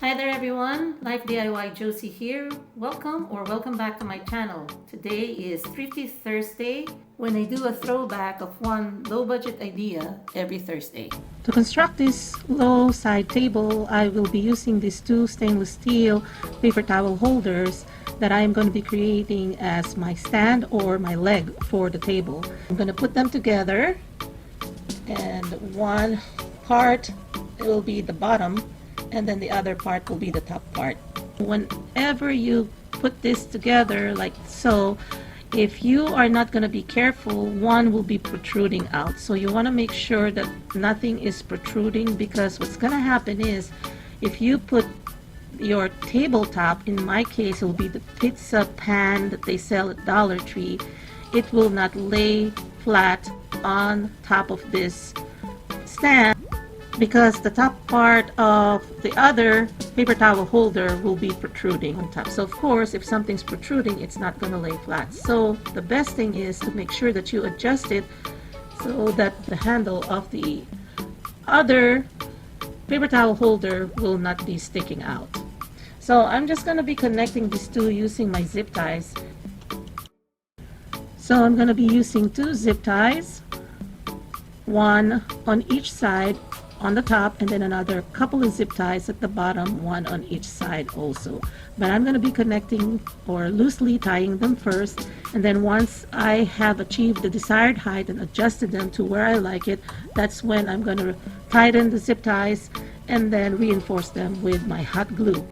Hi there everyone, Life DIY Josie here. Welcome back to my channel. Today is Thrifty Thursday when I do a throwback of one low budget idea every Thursday. To construct this low side table, I will be using these two stainless steel paper towel holders that I am going to be creating as my stand or my leg for the table. I'm going to put them together, and one part will be the bottom and then the other part will be the top part. Whenever you put this together like so, if you are not going to be careful, one will be protruding out. So you want to make sure that nothing is protruding, because what's going to happen is if you put your tabletop, in my case it will be the pizza pan that they sell at Dollar Tree, it will not lay flat on top of this stand, because the top part of the other paper towel holder will be protruding on top. So of course, if something's protruding, it's not going to lay flat. So the best thing is to make sure that you adjust it so that the handle of the other paper towel holder will not be sticking out. So I'm just going to be connecting these two using my zip ties. So I'm going to be using two zip ties, one on each side on the top, and then another couple of zip ties at the bottom, one on each side also. But I'm going to be connecting or loosely tying them first, and then once I have achieved the desired height and adjusted them to where I like it, that's when I'm going to tighten the zip ties and then reinforce them with my hot glue.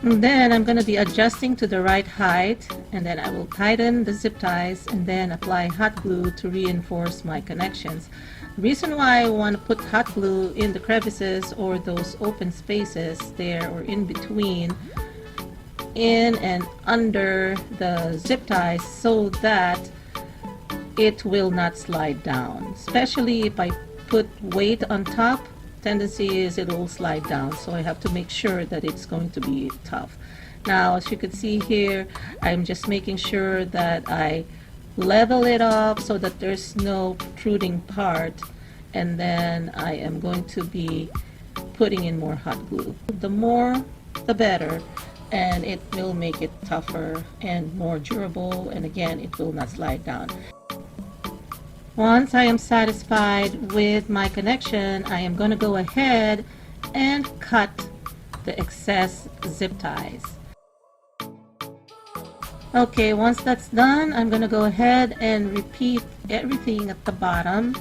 And then I'm going to be adjusting to the right height, and then I will tighten the zip ties and then apply hot glue to reinforce my connections. The reason why I want to put hot glue in the crevices or those open spaces there, or in between, in and under the zip ties, so that it will not slide down. Especially if I put weight on top, tendency is it will slide down, so I have to make sure that it's going to be tough. Now, as you can see here, I'm just making sure that I level it up so that there's no protruding part, and then I am going to be putting in more hot glue. The more the better, and it will make it tougher and more durable, and again, it will not slide down. Once I am satisfied with my connection, I am going to go ahead and cut the excess zip ties. Okay, once that's done, I'm going to go ahead and repeat everything at the bottom.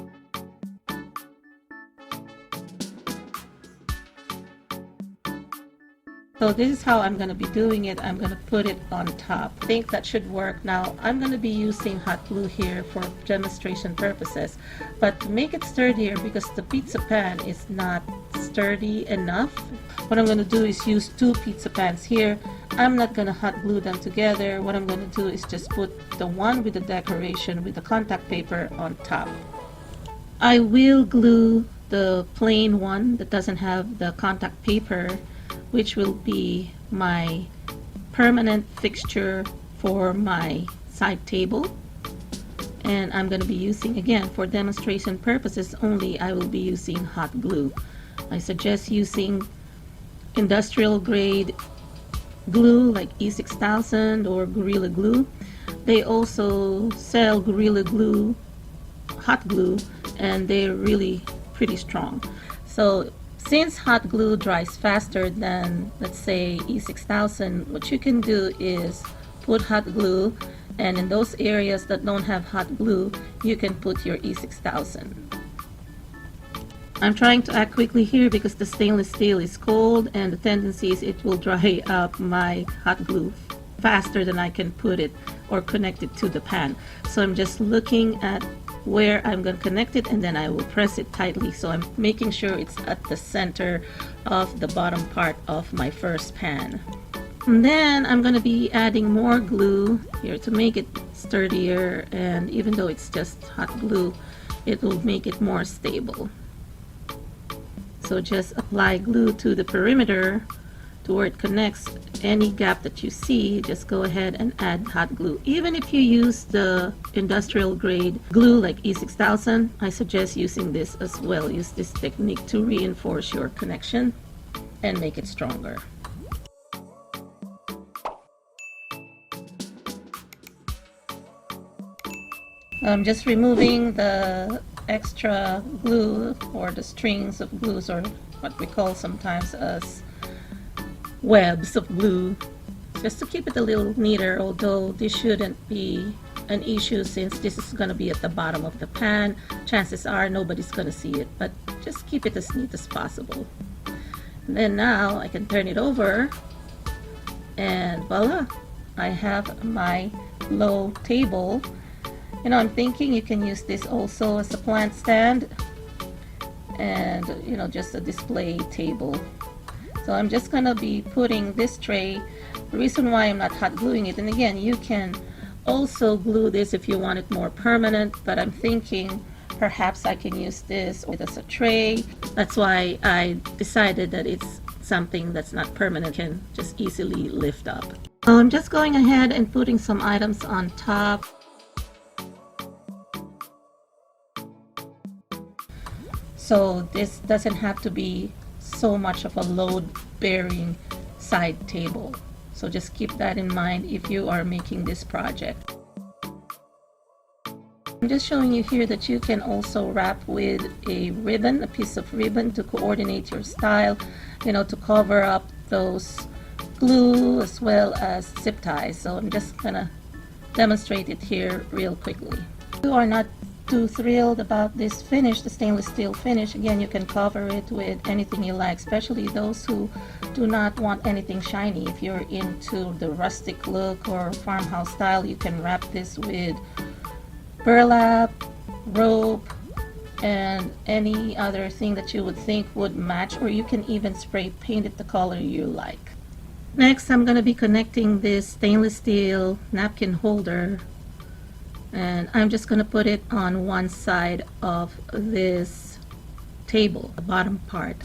So this is how I'm going to be doing it. I'm going to put it on top. I think that should work. Now I'm going to be using hot glue here for demonstration purposes, but to make it sturdier, because the pizza pan is not sturdy enough, what I'm going to do is use two pizza pans here. I'm not going to hot glue them together. What I'm going to do is just put the one with the decoration with the contact paper on top. I will glue the plain one that doesn't have the contact paper, which will be my permanent fixture for my side table. And I'm going to be using, again, for demonstration purposes only, I will be using hot glue. I suggest using industrial grade glue like E6000 or Gorilla Glue. They also sell Gorilla Glue, hot glue, and they're really pretty strong. So since hot glue dries faster than, let's say, E6000, what you can do is put hot glue, and in those areas that don't have hot glue, you can put your E6000. I'm trying to act quickly here because the stainless steel is cold, and the tendency is it will dry up my hot glue faster than I can put it or connect it to the pan. So I'm just looking at where I'm going to connect it, and then I will press it tightly, so I'm making sure it's at the center of the bottom part of my first pan. And then I'm going to be adding more glue here to make it sturdier, and even though it's just hot glue, it will make it more stable. So just apply glue to the perimeter to where it connects any gap that you see, just go ahead and add hot glue. Even if you use the industrial grade glue like E6000, I suggest using this as well. Use this technique to reinforce your connection and make it stronger. I'm just removing the extra glue, or the strings of glues, or what we call sometimes as webs of glue, just to keep it a little neater, although this shouldn't be an issue since this is going to be at the bottom of the pan. Chances are nobody's going to see it, but just keep it as neat as possible. And then now I can turn it over, and voila, I have my low table. You know, I'm thinking you can use this also as a plant stand and, you know, just a display table. So I'm just gonna be putting this tray. The reason why I'm not hot gluing it, and again, you can also glue this if you want it more permanent, but I'm thinking perhaps I can use this as a tray. That's why I decided that it's something that's not permanent, can just easily lift up. So I'm just going ahead and putting some items on top. So this doesn't have to be so much of a load-bearing side table. So just keep that in mind if you are making this project. I'm just showing you here that you can also wrap with a ribbon, a piece of ribbon, to coordinate your style, you know, to cover up those glue as well as zip ties. So I'm just gonna demonstrate it here real quickly. If you are not too thrilled about this finish, the stainless steel finish, again, you can cover it with anything you like, especially those who do not want anything shiny. If you're into the rustic look or farmhouse style, you can wrap this with burlap, rope, and any other thing that you would think would match, or you can even spray paint it the color you like. Next, I'm going to be connecting this stainless steel napkin holder, and I'm just going to put it on one side of this table, the bottom part.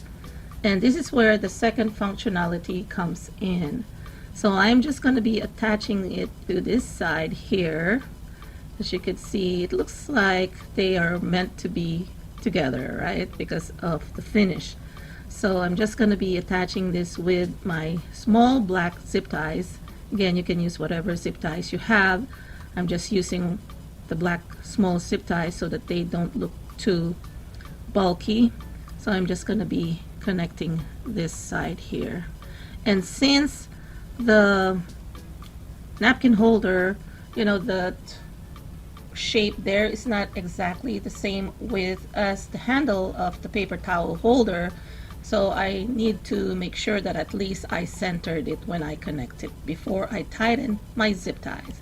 And this is where the second functionality comes in. So I'm just going to be attaching it to this side here. As you can see, it looks like they are meant to be together, right? Because of the finish. So I'm just going to be attaching this with my small black zip ties. Again, you can use whatever zip ties you have. I'm just using the black small zip ties so that they don't look too bulky. So I'm just going to be connecting this side here. And since the napkin holder, you know, the shape there is not exactly the same width as the handle of the paper towel holder, so I need to make sure that at least I centered it when I connect it before I tighten my zip ties.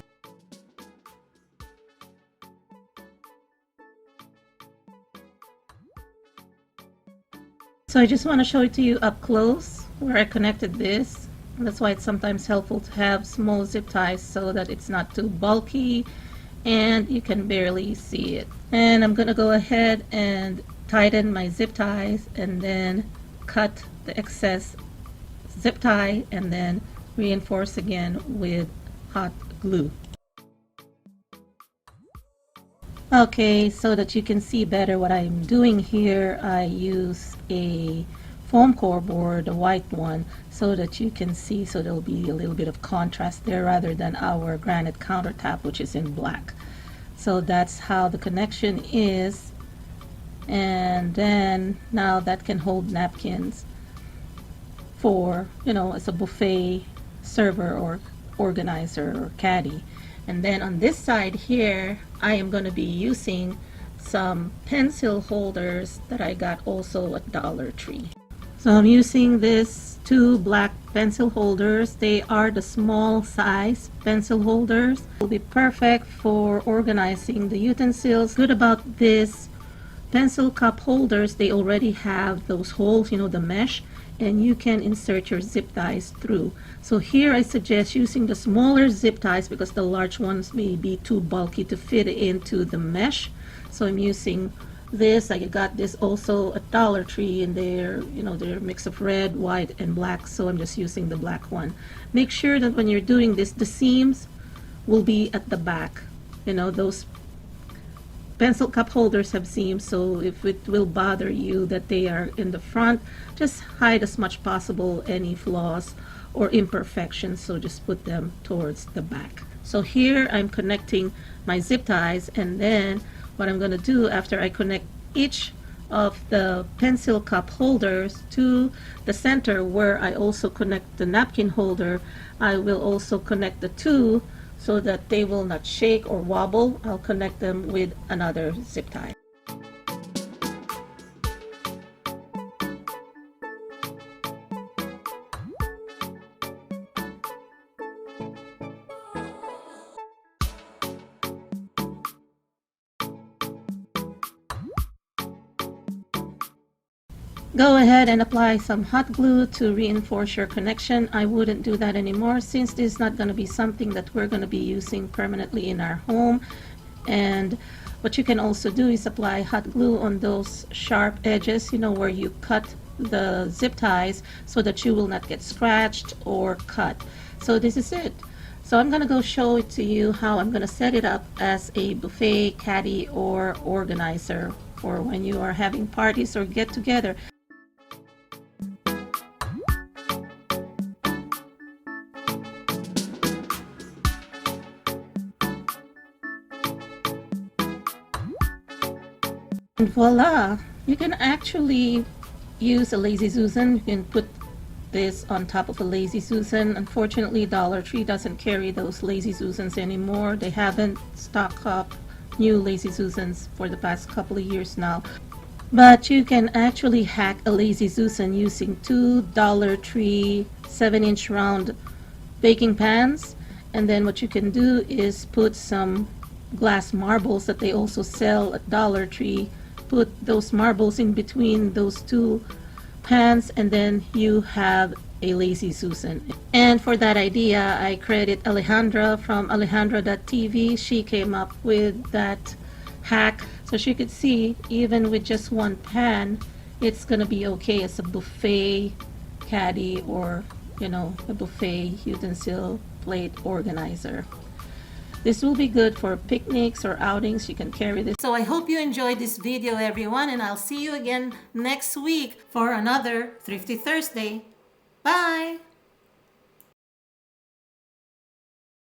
So I just want to show it to you up close where I connected this. That's why it's sometimes helpful to have small zip ties so that it's not too bulky and you can barely see it. And I'm going to go ahead and tighten my zip ties and then cut the excess zip tie and then reinforce again with hot glue. Okay, so that you can see better what I'm doing here, I use a foam core board, a white one, so that you can see, so there'll be a little bit of contrast there rather than our granite countertop, which is in black. So that's how the connection is. And then now that can hold napkins for, you know, as a buffet server or organizer or caddy. And then on this side here, I am going to be using some pencil holders that I got also at Dollar Tree. So I'm using these two black pencil holders. They are the small size pencil holders. Will be perfect for organizing the utensils. Good about this pencil cup holders, they already have those holes, you know, the mesh, and you can insert your zip ties through. So here I suggest using the smaller zip ties because the large ones may be too bulky to fit into the mesh. So I'm using this. I got this also at Dollar Tree, and they're a mix of red, white, and black, so I'm just using the black one. Make sure that when you're doing this, the seams will be at the back. Those pencil cup holders have seams, so if it will bother you that they are in the front, just hide as much possible any flaws or imperfections, so just put them towards the back. So here I'm connecting my zip ties, and then what I'm going to do after I connect each of the pencil cup holders to the center where I also connect the napkin holder, I will also connect the two so that they will not shake or wobble. I'll connect them with another zip tie. Go ahead and apply some hot glue to reinforce your connection. I wouldn't do that anymore since this is not going to be something that we're going to be using permanently in our home. And what you can also do is apply hot glue on those sharp edges, where you cut the zip ties, so that you will not get scratched or cut. So this is it. So I'm going to go show it to you how I'm going to set it up as a buffet, caddy, or organizer for when you are having parties or get together. And voila! You can actually use a lazy Susan. You can put this on top of a lazy Susan. Unfortunately, Dollar Tree doesn't carry those lazy Susans anymore. They haven't stocked up new lazy Susans for the past couple of years now. But you can actually hack a lazy Susan using two Dollar Tree 7-inch round baking pans. And then what you can do is put some glass marbles that they also sell at Dollar Tree. Put those marbles in between those two pans, and then you have a lazy Susan. And for that idea, I credit Alejandra from alejandra.tv. She came up with that hack, so she could see even with just one pan, it's gonna be okay as a buffet caddy, or a buffet utensil plate organizer. This will be good for picnics or outings. You can carry this. So I hope you enjoyed this video, everyone, and I'll see you again next week for another Thrifty Thursday. Bye!